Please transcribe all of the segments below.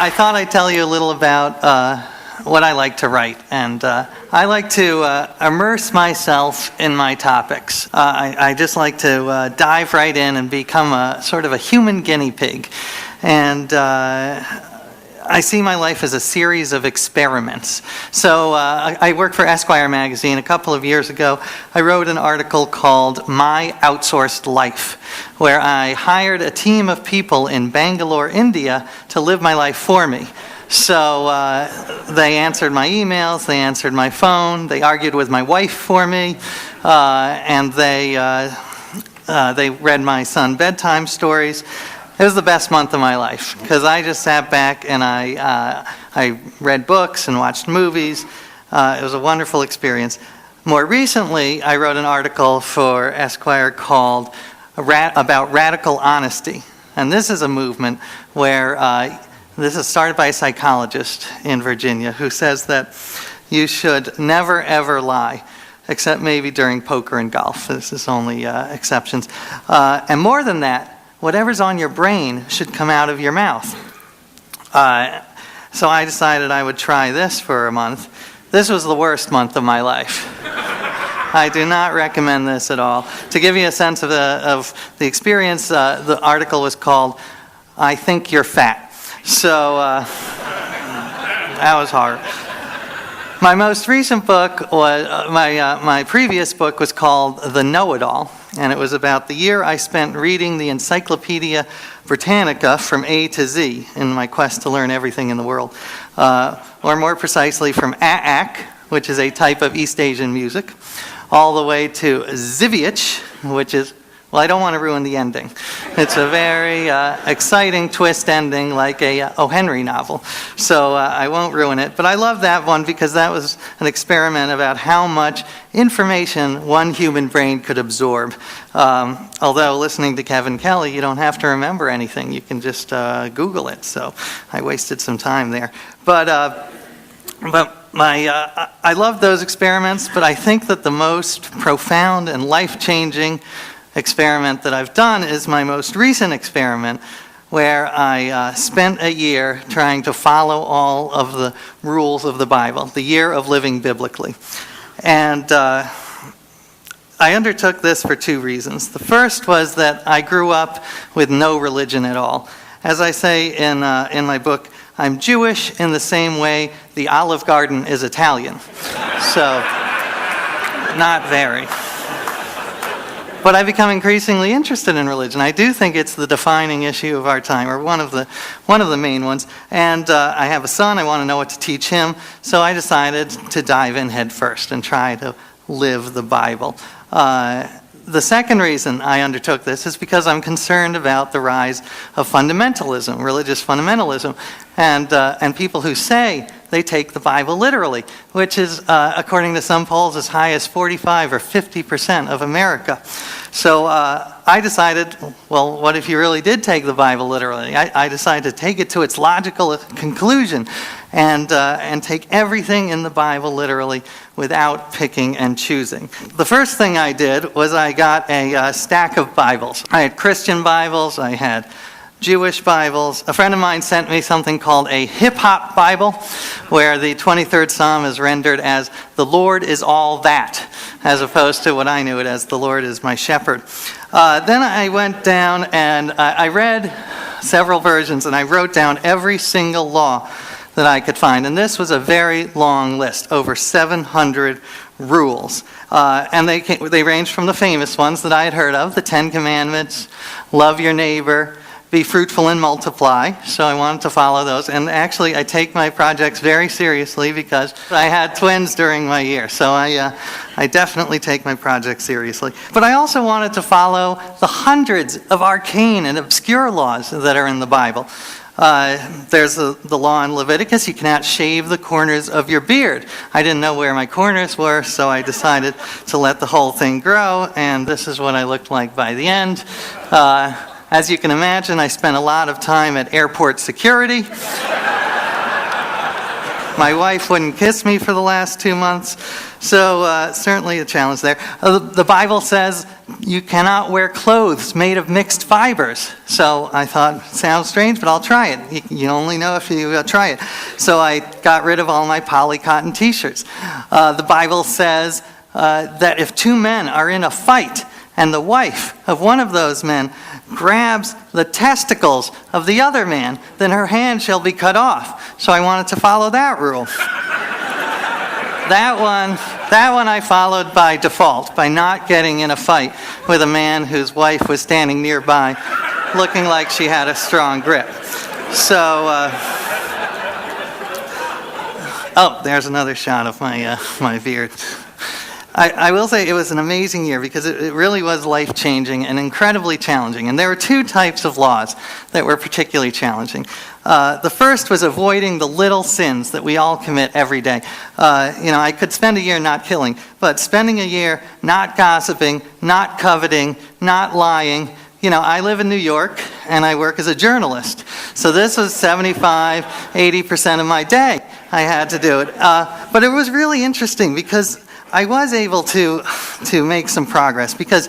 I thought I'd tell you a little about what I like to write. And I like to immerse myself in my topics. I just like to dive right in and become a sort of a human guinea pig. And I see my life as a series of experiments. So I worked for Esquire magazine. A couple of years ago, I wrote an article called My Outsourced Life, where I hired a team of people in Bangalore, India, to live my life for me. So they answered my emails, they answered my phone, they argued with my wife for me, and they read my son bedtime stories. It was the best month of my life because I just sat back and I read books and watched movies. It was a wonderful experience. More recently, I wrote an article for Esquire called about radical honesty. And this is a movement where this is started by a psychologist in Virginia who says that you should never ever lie, except maybe during poker and golf. This is only exceptions. And more than that, whatever's on your brain should come out of your mouth. So I decided I would try this for a month. This was the worst month of my life. I do not recommend this at all. To give you a sense of the experience, the article was called, I Think You're Fat. So that was hard. My most recent book was, my previous book was called The Know-It-All, and it was about the year I spent reading the Encyclopedia Britannica from A to Z in my quest to learn everything in the world. Or more precisely from Aak, which is a type of East Asian music, all the way to Ziviech, which is, well, I don't want to ruin the ending. It's a very exciting twist ending like a O. Henry novel. So I won't ruin it. But I love that one because that was an experiment about how much information one human brain could absorb. Although listening to Kevin Kelly, you don't have to remember anything. You can just Google it. So I wasted some time there. But I love those experiments, but I think that the most profound and life-changing experiment that I've done is my most recent experiment, where I spent a year trying to follow all of the rules of the Bible, the year of living biblically. And I undertook this for two reasons. The first was that I grew up with no religion at all. As I say in my book, I'm Jewish in the same way the Olive Garden is Italian. So, not very. But I've become increasingly interested in religion. I do think it's the defining issue of our time, or one of the main ones. And I have a son. I want to know what to teach him. So I decided to dive in head first and try to live the Bible. The second reason I undertook this is because I'm concerned about the rise of fundamentalism, religious fundamentalism, and people who say they take the Bible literally, which is, according to some polls, as high as 45 or 50% of America. So I decided, well, what if you really did take the Bible literally? I decided to take it to its logical conclusion and take everything in the Bible literally without picking and choosing. The first thing I did was I got a stack of Bibles. I had Christian Bibles, I had Jewish Bibles. A friend of mine sent me something called a hip-hop Bible, where the 23rd Psalm is rendered as, the Lord is all that, as opposed to what I knew it as, the Lord is my shepherd. Then I went down and I read several versions, and I wrote down every single law that I could find. And this was a very long list, over 700 rules. And they ranged from the famous ones that I had heard of, the Ten Commandments, love your neighbor, be fruitful and multiply. So I wanted to follow those. And actually, I take my projects very seriously because I had twins during my year. So I definitely take my projects seriously. But I also wanted to follow the hundreds of arcane and obscure laws that are in the Bible. There's the law in Leviticus, you cannot shave the corners of your beard. I didn't know where my corners were, so I decided to let the whole thing grow, and this is what I looked like by the end. As you can imagine, I spent a lot of time at airport security. My wife wouldn't kiss me for the last 2 months. So certainly a challenge there. The Bible says you cannot wear clothes made of mixed fibers. So I thought, sounds strange, but I'll try it. You only know if you try it. So I got rid of all my poly cotton t-shirts. The Bible says that if two men are in a fight and the wife of one of those men grabs the testicles of the other man, then her hand shall be cut off. So I wanted to follow that rule. That one I followed by default, by not getting in a fight with a man whose wife was standing nearby, looking like she had a strong grip. So, there's another shot of my beard. I will say it was an amazing year because it really was life-changing and incredibly challenging. And there were two types of laws that were particularly challenging. The first was avoiding the little sins that we all commit every day. I could spend a year not killing, but spending a year not gossiping, not coveting, not lying. I live in New York and I work as a journalist. So this was 75-80% of my day I had to do it. But it was really interesting because I was able to make some progress because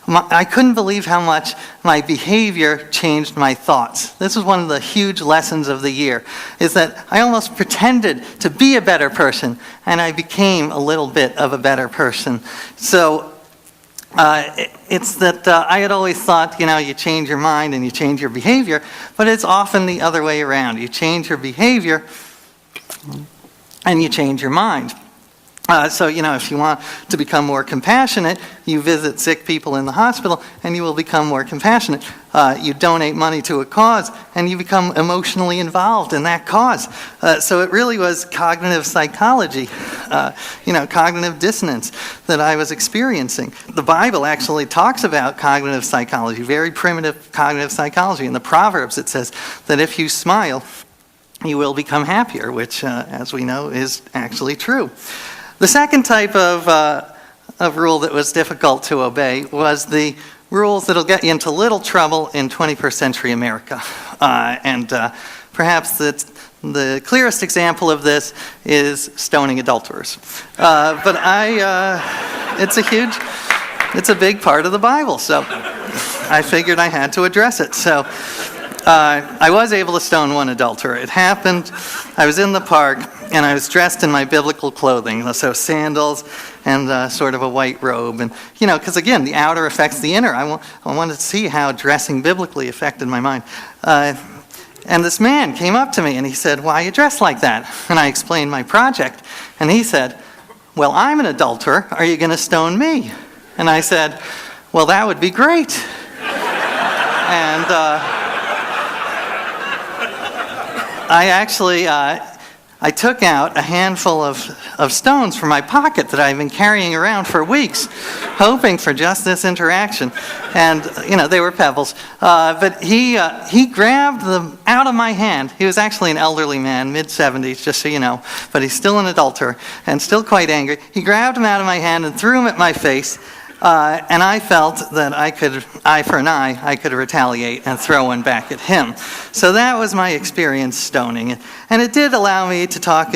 I couldn't believe how much my behavior changed my thoughts. This was one of the huge lessons of the year, is that I almost pretended to be a better person, and I became a little bit of a better person. So it's that I had always thought, you change your mind and you change your behavior, but it's often the other way around. You change your behavior and you change your mind. So, if you want to become more compassionate, you visit sick people in the hospital and you will become more compassionate. You donate money to a cause and you become emotionally involved in that cause. So it really was cognitive psychology, cognitive dissonance that I was experiencing. The Bible actually talks about cognitive psychology, very primitive cognitive psychology. In the Proverbs it says that if you smile, you will become happier, which, as we know, is actually true. The second type of rule that was difficult to obey was the rules that'll get you into little trouble in 21st century America. Perhaps the clearest example of this is stoning adulterers. But it's a big part of the Bible, so I figured I had to address it. So I was able to stone one adulterer. It happened, I was in the park, and I was dressed in my biblical clothing, so sandals and sort of a white robe. And, because again, the outer affects the inner. I wanted to see how dressing biblically affected my mind. And this man came up to me and he said, "Why are you dressed like that?" And I explained my project. And he said, "Well, I'm an adulterer. Are you going to stone me?" And I said, "Well, that would be great." And I took out a handful of stones from my pocket that I've been carrying around for weeks, hoping for just this interaction. And, they were pebbles. But he grabbed them out of my hand. He was actually an elderly man, mid-70s, just so you know. But he's still an adulterer and still quite angry. He grabbed them out of my hand and threw them at my face. And I felt that eye for an eye, I could retaliate and throw one back at him. So that was my experience stoning. And it did allow me to talk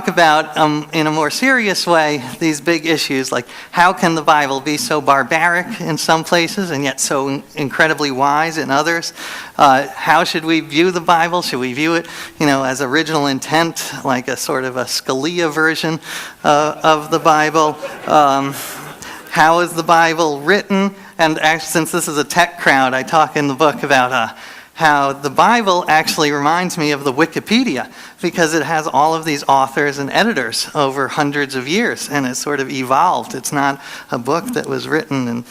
about, in a more serious way, these big issues like how can the Bible be so barbaric in some places and yet so incredibly wise in others? How should we view the Bible? Should we view it, as original intent, like a sort of a Scalia version of the Bible? How is the Bible written? And actually, since this is a tech crowd, I talk in the book about how the Bible actually reminds me of the Wikipedia because it has all of these authors and editors over hundreds of years, and it's sort of evolved. It's not a book that was written and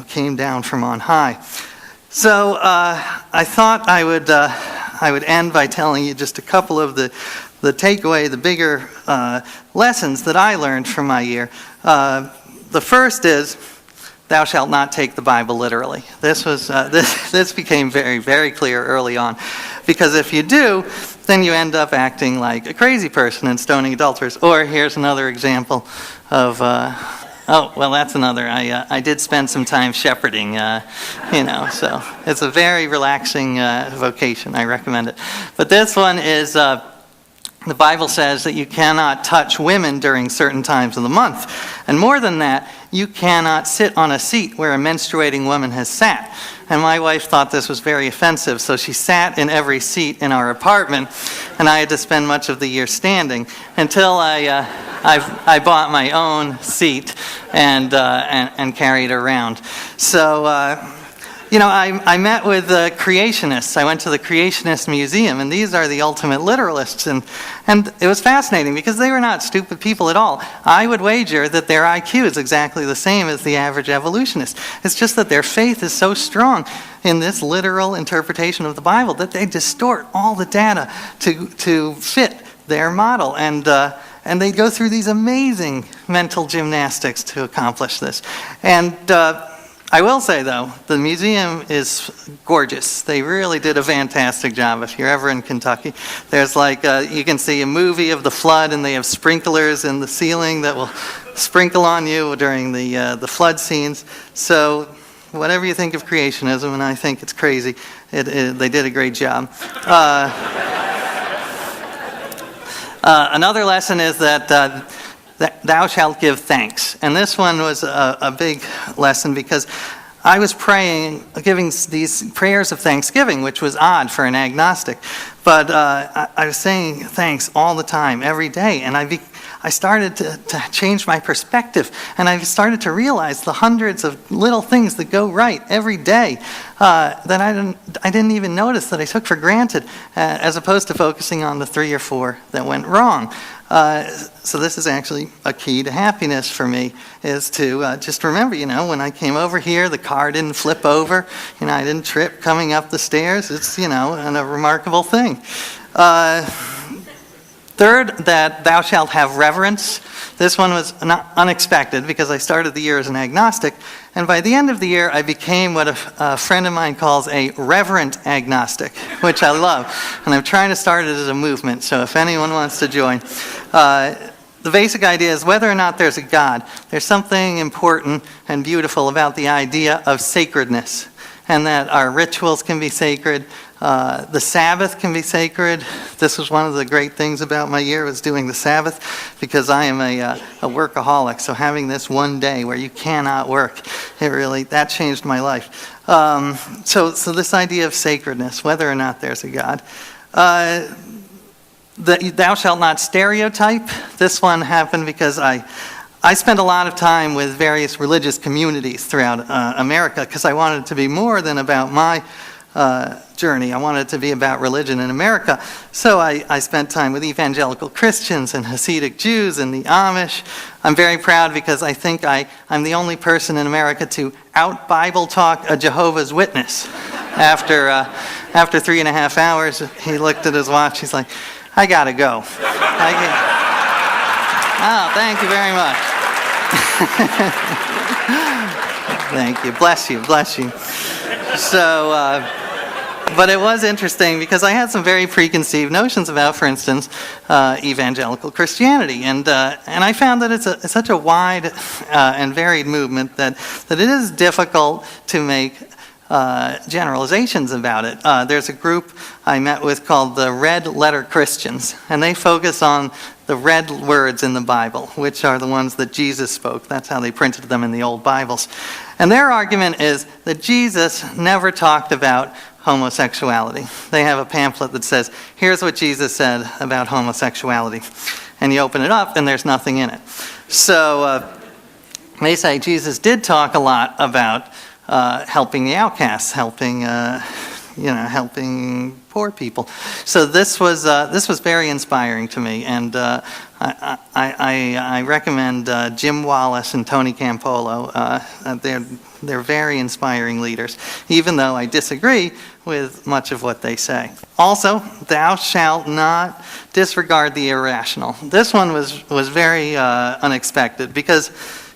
came down from on high. So I thought I would end by telling you just a couple of the takeaway, the bigger lessons that I learned from my year. The first is, thou shalt not take the Bible literally. This became very, very clear early on. Because if you do, then you end up acting like a crazy person and stoning adulterers. Or here's another example of, that's another. I did spend some time shepherding, so it's a very relaxing vocation. I recommend it. But this one is, The Bible says that you cannot touch women during certain times of the month. And more than that, you cannot sit on a seat where a menstruating woman has sat. And my wife thought this was very offensive, so she sat in every seat in our apartment, and I had to spend much of the year standing until I bought my own seat and carried around. So, I met with creationists. I went to the Creationist Museum, and these are the ultimate literalists. And it was fascinating because they were not stupid people at all. I would wager that their IQ is exactly the same as the average evolutionist. It's just that their faith is so strong in this literal interpretation of the Bible that they distort all the data to fit their model. And they go through these amazing mental gymnastics to accomplish this. And I will say, though, the museum is gorgeous. They really did a fantastic job. If you're ever in Kentucky, there's you can see a movie of the flood, and they have sprinklers in the ceiling that will sprinkle on you during the flood scenes. So whatever you think of creationism, and I think it's crazy, they did a great job. Another lesson is that thou shalt give thanks. And this one was a big lesson because I was giving these prayers of thanksgiving, which was odd for an agnostic. But I was saying thanks all the time, every day. And I started to change my perspective. And I started to realize the hundreds of little things that go right every day that I didn't even notice, that I took for granted, as opposed to focusing on the 3 or 4 that went wrong. So this is actually a key to happiness for me, is to just remember, when I came over here, the car didn't flip over, I didn't trip coming up the stairs. It's, a remarkable thing. Third, that thou shalt have reverence. This one was unexpected because I started the year as an agnostic, and by the end of the year I became what a friend of mine calls a reverent agnostic, which I love. And I'm trying to start it as a movement, so if anyone wants to join. The basic idea is whether or not there's a God, there's something important and beautiful about the idea of sacredness, and that our rituals can be sacred. The Sabbath can be sacred. This was one of the great things about my year, was doing the Sabbath, because I am a workaholic. So having this one day where you cannot work, that changed my life. So this idea of sacredness, whether or not there's a God. Thou shalt not stereotype. This one happened because I spent a lot of time with various religious communities throughout America, because I wanted it to be more than about my journey. I wanted it to be about religion in America. So I spent time with evangelical Christians and Hasidic Jews and the Amish. I'm very proud because I think I'm the only person in America to out-Bible talk a Jehovah's Witness. After 3.5 hours, he looked at his watch. He's like, I gotta go. Oh, thank you very much. Thank you. Bless you. So, but it was interesting because I had some very preconceived notions about, for instance, evangelical Christianity, and I found that it's such a wide and varied movement that it is difficult to make generalizations about it. There's a group I met with called the Red Letter Christians, and they focus on the red words in the Bible, which are the ones that Jesus spoke. That's how they printed them in the old Bibles. And their argument is that Jesus never talked about homosexuality. They have a pamphlet that says, here's what Jesus said about homosexuality. And you open it up and there's nothing in it. So they say Jesus did talk a lot about helping the outcasts, helping poor people. So this was very inspiring to me, and I recommend Jim Wallace and Tony Campolo. They're very inspiring leaders, even though I disagree with much of what they say. Also, thou shalt not disregard the irrational. This one was very unexpected because,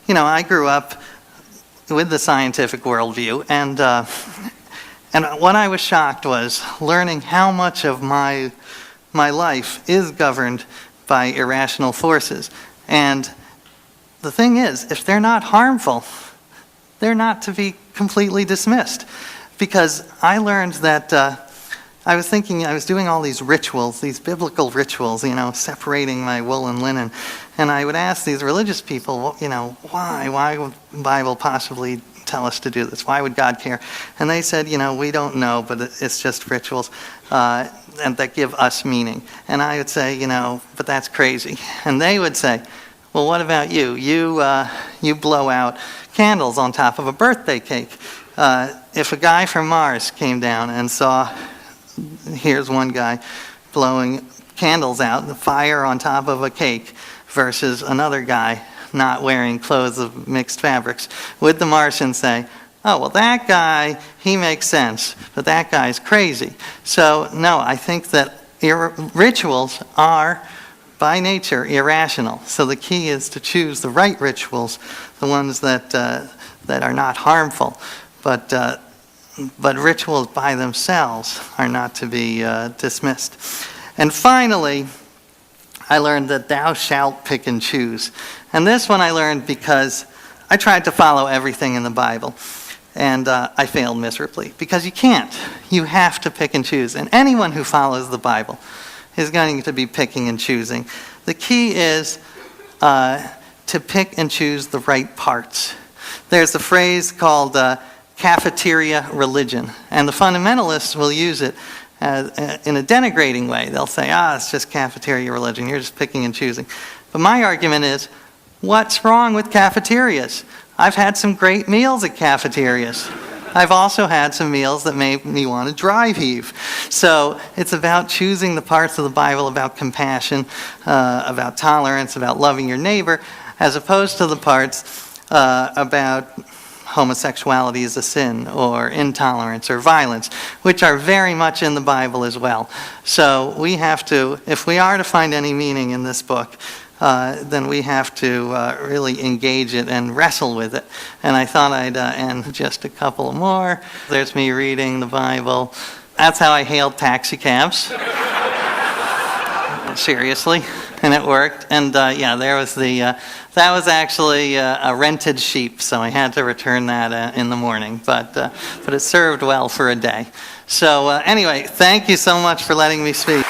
I grew up with the scientific worldview, and what I was shocked was learning how much of my life is governed by irrational forces. And the thing is, if they're not harmful, they're not to be completely dismissed. Because I learned that I was thinking, I was doing all these rituals, these biblical rituals, separating my wool and linen. And I would ask these religious people, why? Why would the Bible possibly tell us to do this? Why would God care? And they said, we don't know, but it's just rituals and that give us meaning. And I would say, but that's crazy. And they would say, well, what about you? You blow out candles on top of a birthday cake. If a guy from Mars came down and saw, here's one guy blowing candles out, the fire on top of a cake, versus another guy not wearing clothes of mixed fabrics, would the Martian say, oh, well, that guy, he makes sense, but that guy's crazy? So, no, I think that rituals are, by nature, irrational. So the key is to choose the right rituals, the ones that are not harmful. But rituals by themselves are not to be dismissed. And finally, I learned that thou shalt pick and choose. And this one I learned because I tried to follow everything in the Bible, and I failed miserably. Because you can't. You have to pick and choose. And anyone who follows the Bible is going to be picking and choosing. The key is to pick and choose the right parts. There's a phrase called cafeteria religion, and the fundamentalists will use it in a denigrating way. They'll say, it's just cafeteria religion, you're just picking and choosing. But my argument is, what's wrong with cafeterias? I've had some great meals at cafeterias. I've also had some meals that made me want to dry heave. So it's about choosing the parts of the Bible about compassion, about tolerance, about loving your neighbor, as opposed to the parts about homosexuality is a sin, or intolerance, or violence, which are very much in the Bible as well. So we have to, if we are to find any meaning in this book, then we have to really engage it and wrestle with it. And I thought I'd end just a couple more. There's me reading the Bible. That's how I hailed taxi cabs. Seriously. And it worked. And there was that was actually a rented sheep, so I had to return that in the morning. But it served well for a day. So anyway, thank you so much for letting me speak.